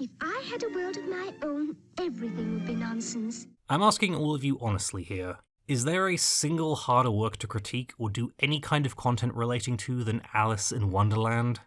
If I had a world of my own, everything would be nonsense. I'm asking all of you honestly here. Is there a single harder work to critique or do any kind of content relating to than Alice in Wonderland?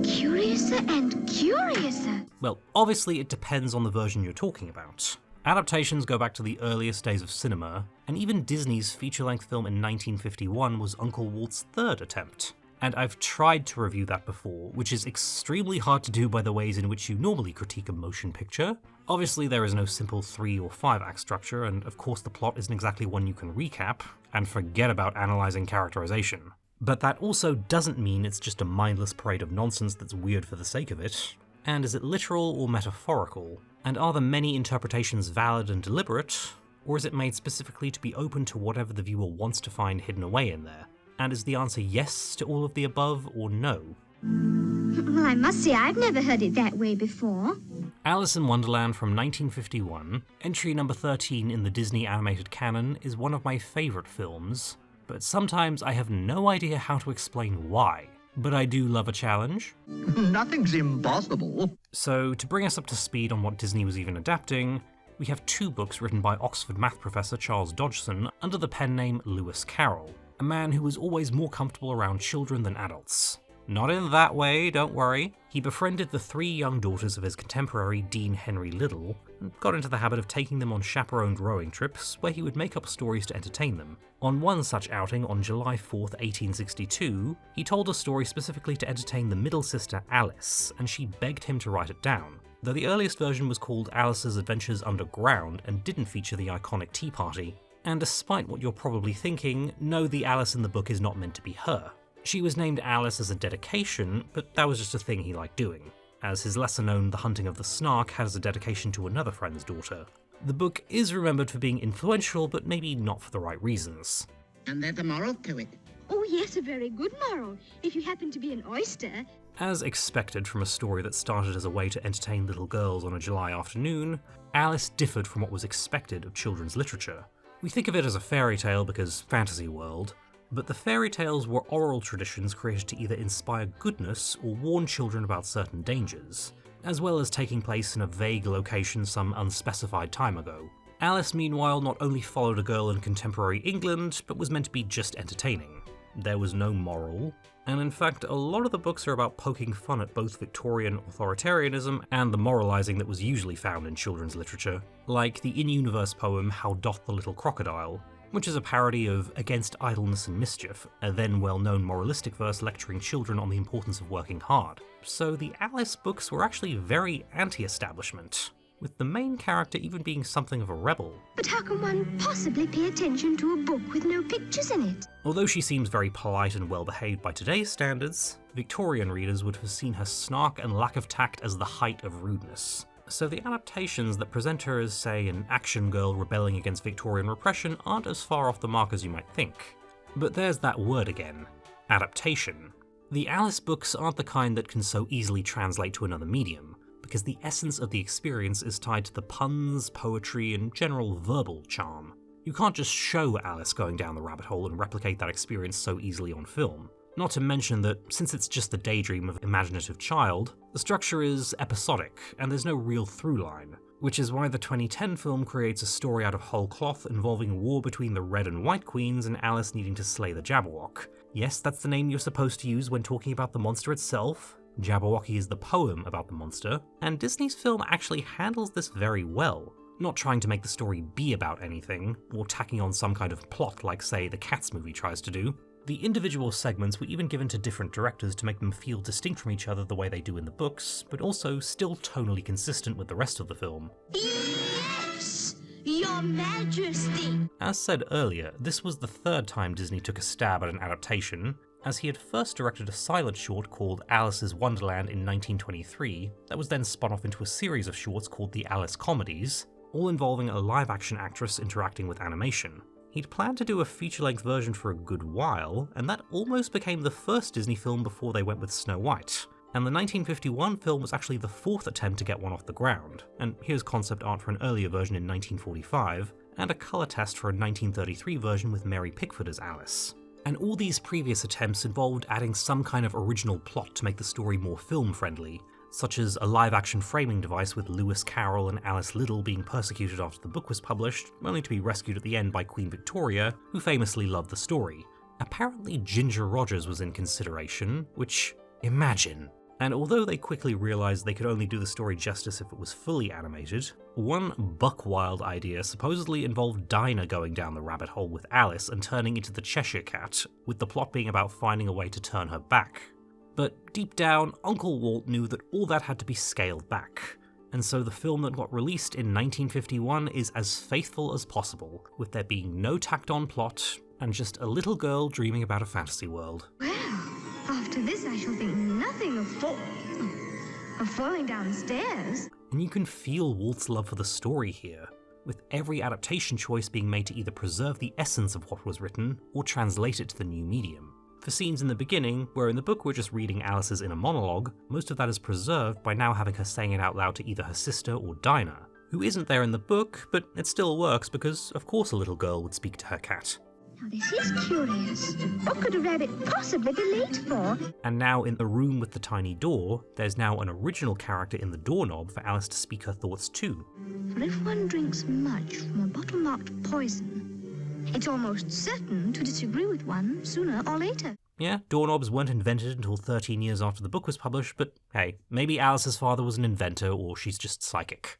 Curiouser and curiouser. Well, obviously it depends on the version you're talking about. Adaptations go back to the earliest days of cinema, and even Disney's feature-length film in 1951 was Uncle Walt's third attempt. And I've tried to review that before, which is extremely hard to do by the ways in which you normally critique a motion picture. Obviously there is no simple 3 or 5 act structure, and of course the plot isn't exactly one you can recap, and forget about analysing characterization. But that also doesn't mean it's just a mindless parade of nonsense that's weird for the sake of it. And is it literal or metaphorical? And are the many interpretations valid and deliberate, or is it made specifically to be open to whatever the viewer wants to find hidden away in there? And is the answer yes to all of the above, or no? Well, I must say I've never heard it that way before. Alice in Wonderland from 1951, entry number 13 in the Disney animated canon, is one of my favourite films, but sometimes I have no idea how to explain why. But I do love a challenge. Nothing's impossible. So, to bring us up to speed on what Disney was even adapting, we have 2 books written by Oxford math professor Charles Dodgson under the pen name Lewis Carroll, a man who was always more comfortable around children than adults. Not in that way, don't worry. He befriended the 3 young daughters of his contemporary Dean Henry Liddell, and got into the habit of taking them on chaperoned rowing trips, where he would make up stories to entertain them. On one such outing on July 4th, 1862, he told a story specifically to entertain the middle sister Alice, and she begged him to write it down. Though the earliest version was called Alice's Adventures Underground and didn't feature the iconic tea party. And despite what you're probably thinking, no, the Alice in the book is not meant to be her. She was named Alice as a dedication, but that was just a thing he liked doing, as his lesser-known The Hunting of the Snark had as a dedication to another friend's daughter. The book is remembered for being influential, but maybe not for the right reasons. And there's a moral to it. Oh yes, a very good moral, if you happen to be an oyster. As expected from a story that started as a way to entertain little girls on a July afternoon, Alice differed from what was expected of children's literature. We think of it as a fairy tale because fantasy world, but the fairy tales were oral traditions created to either inspire goodness or warn children about certain dangers, as well as taking place in a vague location some unspecified time ago. Alice, meanwhile, not only followed a girl in contemporary England, but was meant to be just entertaining. There was no moral, and in fact a lot of the books are about poking fun at both Victorian authoritarianism and the moralising that was usually found in children's literature, like the in-universe poem How Doth the Little Crocodile, which is a parody of Against Idleness and Mischief, a then well-known moralistic verse lecturing children on the importance of working hard. So the Alice books were actually very anti-establishment, with the main character even being something of a rebel. But how can one possibly pay attention to a book with no pictures in it? Although she seems very polite and well-behaved by today's standards, Victorian readers would have seen her snark and lack of tact as the height of rudeness. So the adaptations that present her as, say, an action girl rebelling against Victorian repression aren't as far off the mark as you might think. But there's that word again, adaptation. The Alice books aren't the kind that can so easily translate to another medium, because the essence of the experience is tied to the puns, poetry, and general verbal charm. You can't just show Alice going down the rabbit hole and replicate that experience so easily on film. Not to mention that, since it's just the daydream of an imaginative child, the structure is episodic, and there's no real through line, which is why the 2010 film creates a story out of whole cloth involving a war between the Red and White Queens and Alice needing to slay the Jabberwock. Yes, that's the name you're supposed to use when talking about the monster itself. Jabberwocky is the poem about the monster, and Disney's film actually handles this very well, not trying to make the story be about anything, or tacking on some kind of plot like, say, the Cats movie tries to do. The individual segments were even given to different directors to make them feel distinct from each other the way they do in the books, but also still tonally consistent with the rest of the film. Yes, Your Majesty! As said earlier, this was the 3rd time Disney took a stab at an adaptation, as he had first directed a silent short called Alice's Wonderland in 1923, that was then spun off into a series of shorts called the Alice Comedies, all involving a live-action actress interacting with animation. He'd planned to do a feature-length version for a good while, and that almost became the first Disney film before they went with Snow White. And the 1951 film was actually the 4th attempt to get one off the ground, and here's concept art for an earlier version in 1945, and a colour test for a 1933 version with Mary Pickford as Alice. And all these previous attempts involved adding some kind of original plot to make the story more film-friendly, such as a live-action framing device with Lewis Carroll and Alice Liddell being persecuted after the book was published, only to be rescued at the end by Queen Victoria, who famously loved the story. Apparently Ginger Rogers was in consideration, which, imagine. And although they quickly realised they could only do the story justice if it was fully animated, one buck-wild idea supposedly involved Dinah going down the rabbit hole with Alice and turning into the Cheshire Cat, with the plot being about finding a way to turn her back. But deep down, Uncle Walt knew that all that had to be scaled back, and so the film that got released in 1951 is as faithful as possible, with there being no tacked-on plot, and just a little girl dreaming about a fantasy world. Well, after this I shall think nothing of falling downstairs. And you can feel Walt's love for the story here, with every adaptation choice being made to either preserve the essence of what was written, or translate it to the new medium. For scenes in the beginning, where in the book we're just reading Alice's inner monologue, most of that is preserved by now having her saying it out loud to either her sister or Dinah, who isn't there in the book, but it still works because of course a little girl would speak to her cat. Now this is curious. What could a rabbit possibly be late for? And now in the room with the tiny door, there's now an original character in the doorknob for Alice to speak her thoughts to. For if one drinks much from a bottle marked poison, it's almost certain to disagree with one sooner or later. Yeah, doorknobs weren't invented until 13 years after the book was published, but hey, maybe Alice's father was an inventor or she's just psychic.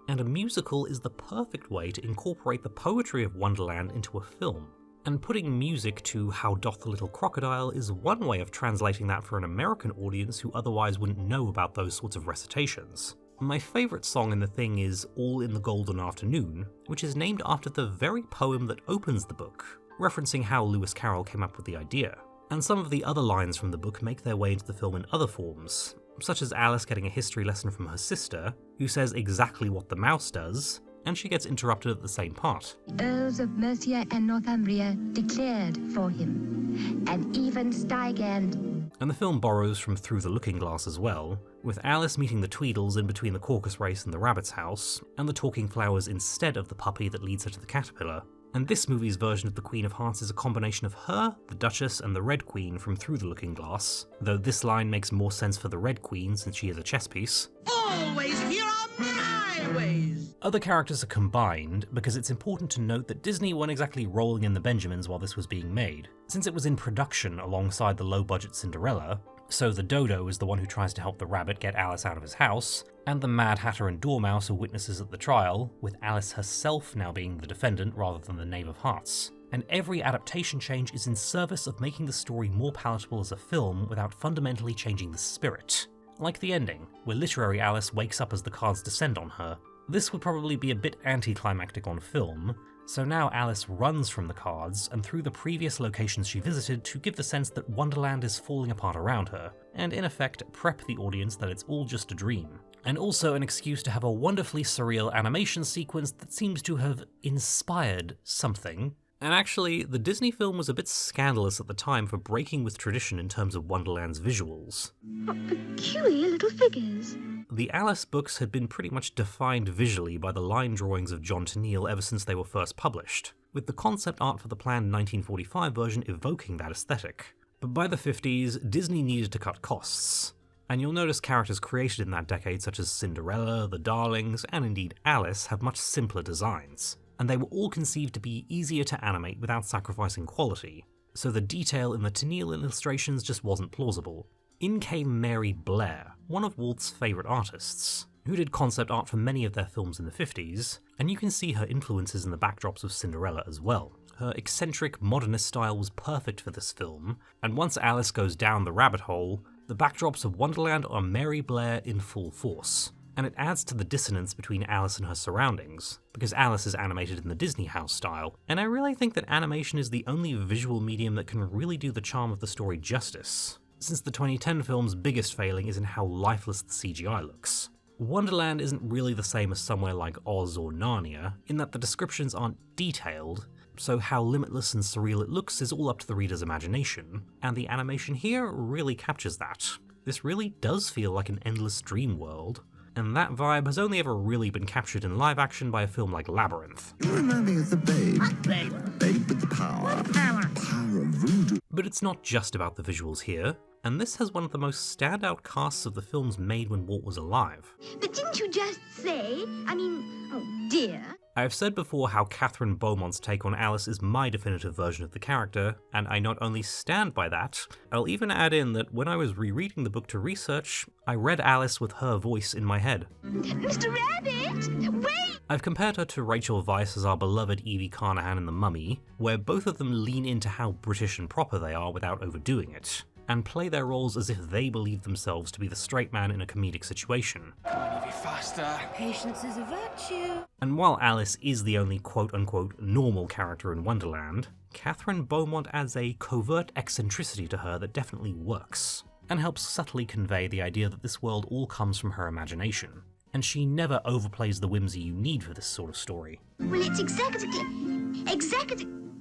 And a musical is the perfect way to incorporate the poetry of Wonderland into a film. And putting music to How Doth the Little Crocodile is one way of translating that for an American audience who otherwise wouldn't know about those sorts of recitations. My favourite song in the thing is All in the Golden Afternoon, which is named after the very poem that opens the book, referencing how Lewis Carroll came up with the idea. And some of the other lines from the book make their way into the film in other forms, such as Alice getting a history lesson from her sister, who says exactly what the mouse does, and she gets interrupted at the same part. Earls of Mercia and Northumbria declared for him, and even Stygand. And the film borrows from Through the Looking Glass as well, with Alice meeting the Tweedles in between the Caucus race and the rabbit's house, and the talking flowers instead of the puppy that leads her to the caterpillar. And this movie's version of the Queen of Hearts is a combination of her, the Duchess, and the Red Queen from Through the Looking Glass, though this line makes more sense for the Red Queen since she is a chess piece. Always here are my ways. Other characters are combined because it's important to note that Disney weren't exactly rolling in the Benjamins while this was being made, since it was in production alongside the low-budget Cinderella. So the Dodo is the one who tries to help the rabbit get Alice out of his house, and the Mad Hatter and Dormouse are witnesses at the trial, with Alice herself now being the defendant rather than the Knave of Hearts. And every adaptation change is in service of making the story more palatable as a film without fundamentally changing the spirit. Like the ending, where literary Alice wakes up as the cards descend on her. This would probably be a bit anticlimactic on film, so now Alice runs from the cards and through the previous locations she visited to give the sense that Wonderland is falling apart around her, and in effect prep the audience that it's all just a dream. And also an excuse to have a wonderfully surreal animation sequence that seems to have inspired something. And actually, the Disney film was a bit scandalous at the time for breaking with tradition in terms of Wonderland's visuals. What peculiar little figures. The Alice books had been pretty much defined visually by the line drawings of John Tenniel ever since they were first published, with the concept art for the planned 1945 version evoking that aesthetic. But by the 50s, Disney needed to cut costs, and you'll notice characters created in that decade such as Cinderella, the Darlings, and indeed Alice have much simpler designs, and they were all conceived to be easier to animate without sacrificing quality, so the detail in the Tenniel illustrations just wasn't plausible. In came Mary Blair, one of Walt's favourite artists, who did concept art for many of their films in the 50s, and you can see her influences in the backdrops of Cinderella as well. Her eccentric, modernist style was perfect for this film, and once Alice goes down the rabbit hole, the backdrops of Wonderland are Mary Blair in full force. And it adds to the dissonance between Alice and her surroundings, because Alice is animated in the Disney house style, and I really think that animation is the only visual medium that can really do the charm of the story justice, since the 2010 film's biggest failing is in how lifeless the CGI looks. Wonderland isn't really the same as somewhere like Oz or Narnia, in that the descriptions aren't detailed, so how limitless and surreal it looks is all up to the reader's imagination, and the animation here really captures that. This really does feel like an endless dream world, and that vibe has only ever really been captured in live action by a film like Labyrinth. You remind me of the babe. Babe with the power. Power of voodoo. But it's not just about the visuals here. and this has one of the most standout casts of the films made when Walt was alive. But didn't you just say, oh dear. I've said before how Catherine Beaumont's take on Alice is my definitive version of the character, and I not only stand by that, I'll even add in that when I was rereading the book to research, I read Alice with her voice in my head. Mr. Rabbit, wait! I've compared her to Rachel Weisz as our beloved Evie Carnahan in The Mummy, where both of them lean into how British and proper they are without overdoing it, and play their roles as if they believe themselves to be the straight man in a comedic situation. Come on, Evie, faster. Patience is a virtue. And while Alice is the only quote-unquote normal character in Wonderland, Catherine Beaumont adds a covert eccentricity to her that definitely works, and helps subtly convey the idea that this world all comes from her imagination. And she never overplays the whimsy you need for this sort of story. Well, it's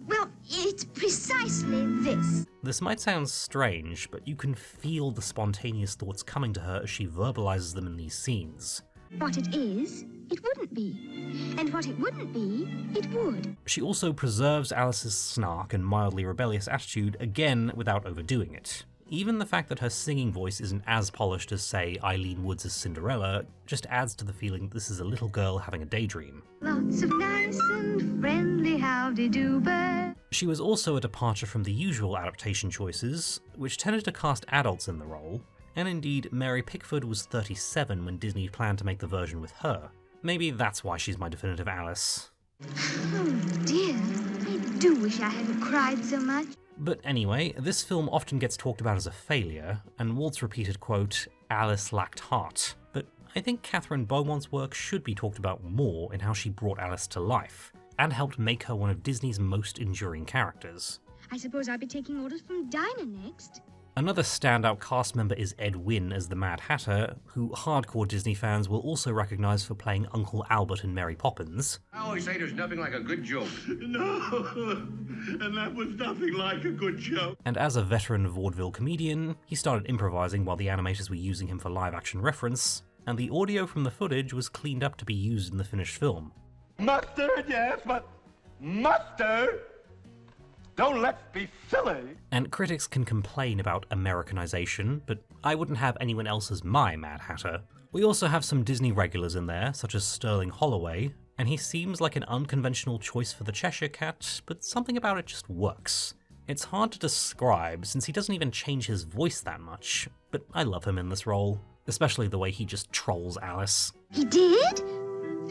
well, it's precisely this. This might sound strange, but you can feel the spontaneous thoughts coming to her as she verbalizes them in these scenes. What it is, it wouldn't be. And what it wouldn't be, it would. She also preserves Alice's snark and mildly rebellious attitude, again without overdoing it. Even the fact that her singing voice isn't as polished as, say, Eileen Woods' Cinderella just adds to the feeling that this is a little girl having a daydream. Lots of nice and friendly howdy-do birds. She was also a departure from the usual adaptation choices, which tended to cast adults in the role, and indeed Mary Pickford was 37 when Disney planned to make the version with her. Maybe that's why she's my definitive Alice. Oh dear, I do wish I hadn't cried so much. But anyway, this film often gets talked about as a failure, and Walt's repeated quote, "Alice lacked heart." But I think Catherine Beaumont's work should be talked about more in how she brought Alice to life, and helped make her one of Disney's most enduring characters. I suppose I'll be taking orders from Dinah next. Another standout cast member is Ed Wynn as the Mad Hatter, who hardcore Disney fans will also recognise for playing Uncle Albert in Mary Poppins. I always say there's nothing like a good joke. No, and that was nothing like a good joke. And as a veteran vaudeville comedian, he started improvising while the animators were using him for live-action reference, and the audio from the footage was cleaned up to be used in the finished film. Mustard, yes, but mustard? Don't let's be silly. And critics can complain about Americanization, but I wouldn't have anyone else as my Mad Hatter. We also have some Disney regulars in there, such as Sterling Holloway, and he seems like an unconventional choice for the Cheshire Cat, but something about it just works. It's hard to describe, since he doesn't even change his voice that much, but I love him in this role, especially the way he just trolls Alice. He did?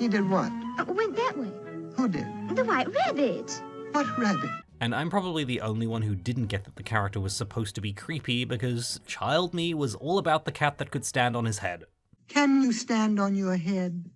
He did what? Went that way. Who did? The White Rabbit. What rabbit? And I'm probably the only one who didn't get that the character was supposed to be creepy, because child me was all about the cat that could stand on his head. Can you stand on your head?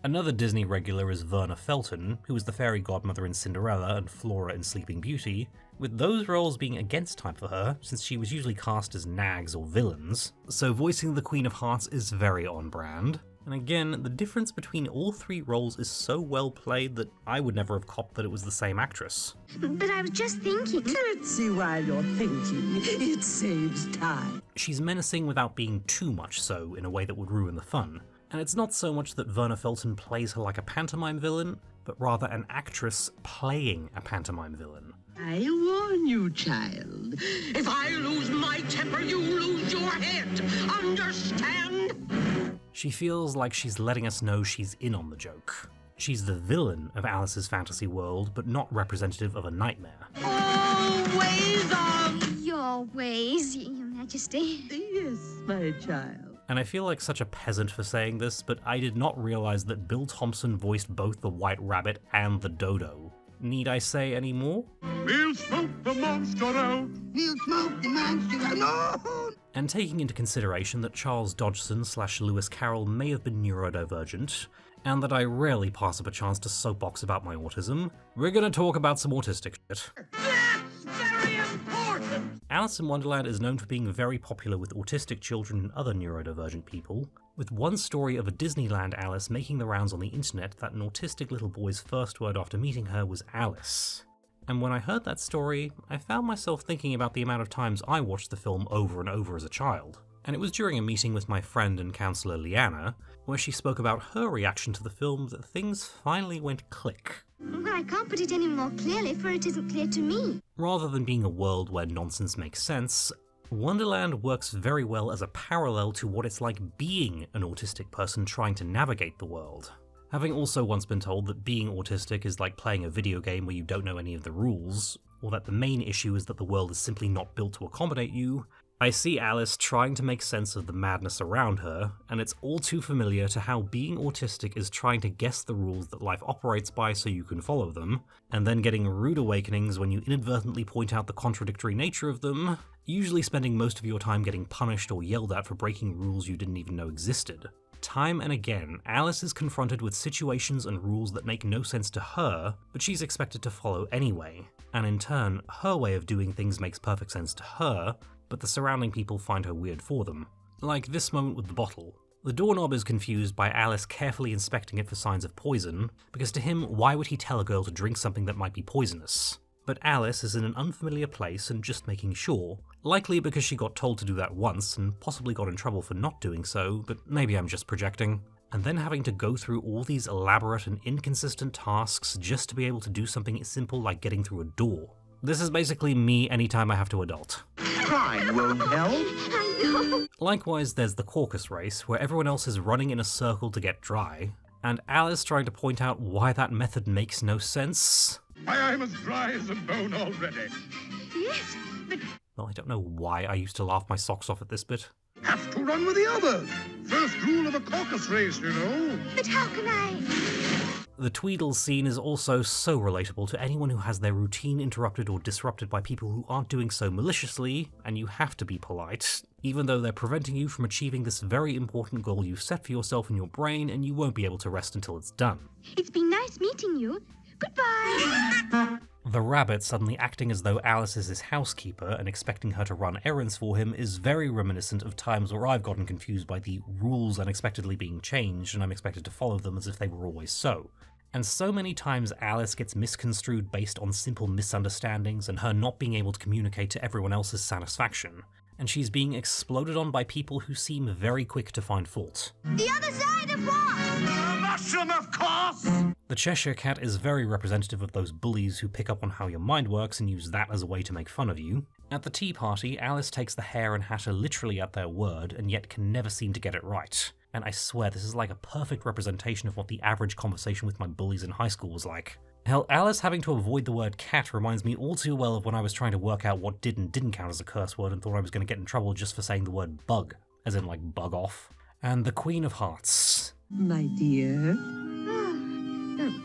Another Disney regular is Verna Felton, who was the fairy godmother in Cinderella and Flora in Sleeping Beauty, with those roles being against type for her, since she was usually cast as nags or villains, so voicing the Queen of Hearts is very on brand. And again, the difference between all three roles is so well played that I would never have copped that it was the same actress. But I was just thinking. Curtsy while you're thinking. It saves time. She's menacing without being too much so in a way that would ruin the fun. And it's not so much that Verna Felton plays her like a pantomime villain, but rather an actress playing a pantomime villain. I warn you, child. If I lose my temper, you lose your head. Understand? She feels like she's letting us know she's in on the joke. She's the villain of Alice's fantasy world, but not representative of a nightmare. Always on. Your ways, Your Majesty. Yes, my child. And I feel like such a peasant for saying this, but I did not realize that Bill Thompson voiced both the White Rabbit and the Dodo. Need I say any more? We'll smoke the monster out. We'll smoke the monster out. No! And taking into consideration that Charles Dodgson / Lewis Carroll may have been neurodivergent, and that I rarely pass up a chance to soapbox about my autism, we're gonna talk about some autistic shit. That's very important. Alice in Wonderland is known for being very popular with autistic children and other neurodivergent people, with one story of a Disneyland Alice making the rounds on the internet that an autistic little boy's first word after meeting her was Alice. And when I heard that story, I found myself thinking about the amount of times I watched the film over and over as a child. And it was during a meeting with my friend and counsellor Leanna, where she spoke about her reaction to the film that things finally went click. Well, I can't put it any more clearly, for it isn't clear to me. Rather than being a world where nonsense makes sense, Wonderland works very well as a parallel to what it's like being an autistic person trying to navigate the world. Having also once been told that being autistic is like playing a video game where you don't know any of the rules, or that the main issue is that the world is simply not built to accommodate you, I see Alice trying to make sense of the madness around her, and it's all too familiar to how being autistic is trying to guess the rules that life operates by so you can follow them, and then getting rude awakenings when you inadvertently point out the contradictory nature of them, usually spending most of your time getting punished or yelled at for breaking rules you didn't even know existed. Time and again, Alice is confronted with situations and rules that make no sense to her, but she's expected to follow anyway, and in turn, her way of doing things makes perfect sense to her, but the surrounding people find her weird for them. Like this moment with the bottle. The doorknob is confused by Alice carefully inspecting it for signs of poison, because to him, why would he tell a girl to drink something that might be poisonous? But Alice is in an unfamiliar place and just making sure, likely because she got told to do that once and possibly got in trouble for not doing so, but maybe I'm just projecting. And then having to go through all these elaborate and inconsistent tasks just to be able to do something simple like getting through a door. This is basically me anytime I have to adult. Crying won't help. I know. Likewise, there's the caucus race, where everyone else is running in a circle to get dry, and Alice trying to point out why that method makes no sense. I'm as dry as a bone already. Yes, but Well, I don't know why I used to laugh my socks off at this bit. Have to run with the others. First rule of a caucus race, you know. how can I? The Tweedle scene is also so relatable to anyone who has their routine interrupted or disrupted by people who aren't doing so maliciously, and you have to be polite, even though they're preventing you from achieving this very important goal you've set for yourself in your brain, and you won't be able to rest until it's done. It's been nice meeting you. Goodbye. The rabbit suddenly acting as though Alice is his housekeeper and expecting her to run errands for him is very reminiscent of times where I've gotten confused by the rules unexpectedly being changed and I'm expected to follow them as if they were always so. And so many times Alice gets misconstrued based on simple misunderstandings and her not being able to communicate to everyone else's satisfaction, and she's being exploded on by people who seem very quick to find fault. The other side of what? Mushroom, of course! The Cheshire Cat is very representative of those bullies who pick up on how your mind works and use that as a way to make fun of you. At the tea party, Alice takes the Hare and Hatter literally at their word and yet can never seem to get it right. And I swear this is like a perfect representation of what the average conversation with my bullies in high school was like. Hell, Alice having to avoid the word cat reminds me all too well of when I was trying to work out what did and didn't count as a curse word and thought I was going to get in trouble just for saying the word bug, as in like bug off. And the Queen of Hearts. My dear.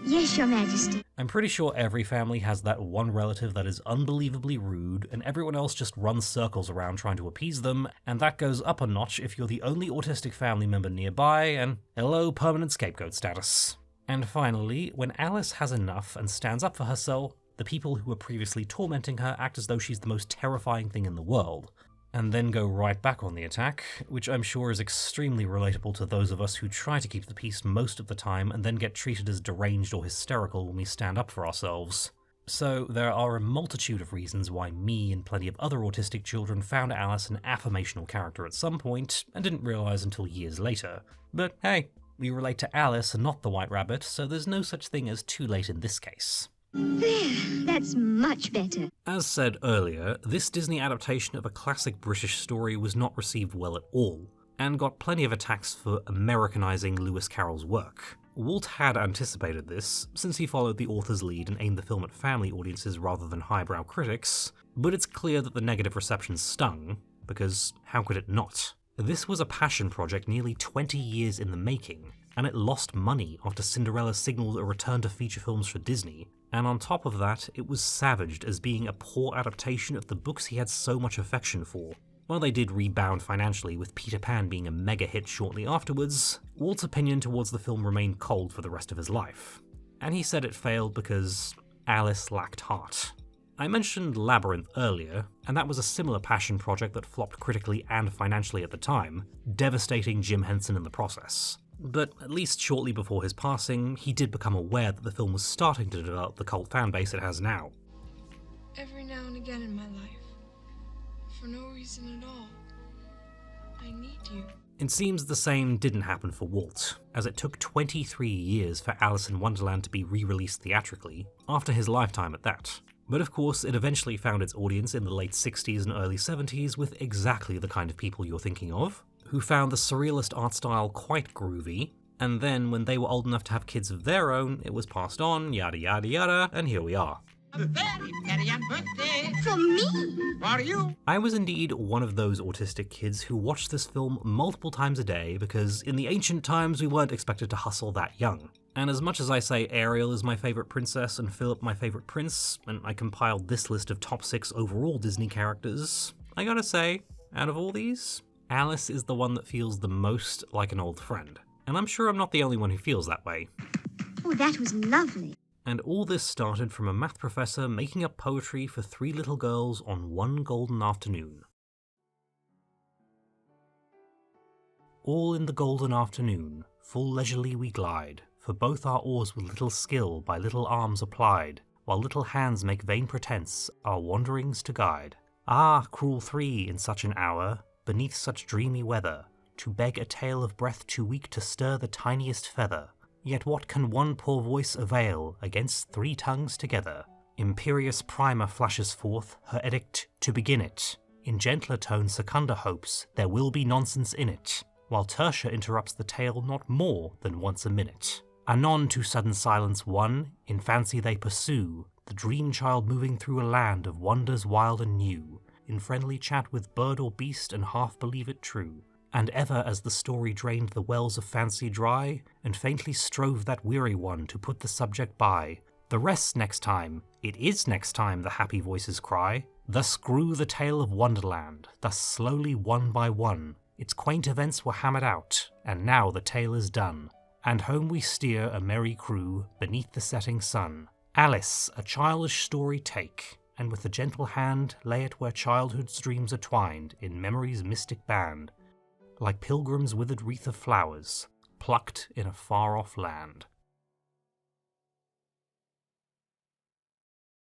Yes, Your Majesty. I'm pretty sure every family has that one relative that is unbelievably rude, and everyone else just runs circles around trying to appease them, and that goes up a notch if you're the only autistic family member nearby, and hello, permanent scapegoat status. And finally, when Alice has enough and stands up for herself, the people who were previously tormenting her act as though she's the most terrifying thing in the world, and then go right back on the attack, which I'm sure is extremely relatable to those of us who try to keep the peace most of the time and then get treated as deranged or hysterical when we stand up for ourselves. So there are a multitude of reasons why me and plenty of other autistic children found Alice an affirmational character at some point and didn't realise until years later. But hey, we relate to Alice and not the White Rabbit, so there's no such thing as too late in this case. There, that's much better. As said earlier, this Disney adaptation of a classic British story was not received well at all, and got plenty of attacks for Americanizing Lewis Carroll's work. Walt had anticipated this, since he followed the author's lead and aimed the film at family audiences rather than highbrow critics, but it's clear that the negative reception stung, because how could it not? This was a passion project nearly 20 years in the making, and it lost money after Cinderella signaled a return to feature films for Disney, and on top of that, it was savaged as being a poor adaptation of the books he had so much affection for. While they did rebound financially with Peter Pan being a mega hit shortly afterwards, Walt's opinion towards the film remained cold for the rest of his life. And he said it failed because Alice lacked heart. I mentioned Labyrinth earlier, and that was a similar passion project that flopped critically and financially at the time, devastating Jim Henson in the process. But at least shortly before his passing, he did become aware that the film was starting to develop the cult fanbase it has now. Every now and again in my life, for no reason at all, I need you. It seems the same didn't happen for Walt, as it took 23 years for Alice in Wonderland to be re-released theatrically, after his lifetime at that. But of course, it eventually found its audience in the late 60s and early 70s with exactly the kind of people you're thinking of, who found the surrealist art style quite groovy, and then when they were old enough to have kids of their own, it was passed on, yada yada yada, and here we are. A very, very young birthday From me? for you. I was indeed one of those autistic kids who watched this film multiple times a day because in the ancient times we weren't expected to hustle that young. And as much as I say Ariel is my favourite princess and Philip my favourite prince, and I compiled this list of top 6 overall Disney characters, I gotta say, out of all these, Alice is the one that feels the most like an old friend. And I'm sure I'm not the only one who feels that way. Oh, that was lovely. And all this started from a math professor making up poetry for 3 little girls on one golden afternoon. All in the golden afternoon, full leisurely we glide, for both our oars with little skill by little arms applied, while little hands make vain pretence our wanderings to guide. Ah, cruel 3 in such an hour, beneath such dreamy weather, to beg a tale of breath too weak to stir the tiniest feather. Yet what can one poor voice avail against 3 tongues together? Imperious Primer flashes forth her edict to begin it. In gentler tone Secunda hopes there will be nonsense in it, while Tertia interrupts the tale not more than once a minute. Anon to sudden silence won, in fancy they pursue the dream child moving through a land of wonders wild and new, in friendly chat with bird or beast and half believe it true. And ever as the story drained the wells of fancy dry, and faintly strove that weary one to put the subject by, the rest next time, it is next time, the happy voices cry. Thus grew the tale of Wonderland, thus slowly one by one, its quaint events were hammered out, and now the tale is done. And home we steer a merry crew, beneath the setting sun. Alice, a childish story take, and with a gentle hand lay it where childhood's dreams are twined in memory's mystic band, like pilgrims' withered wreath of flowers, plucked in a far-off land.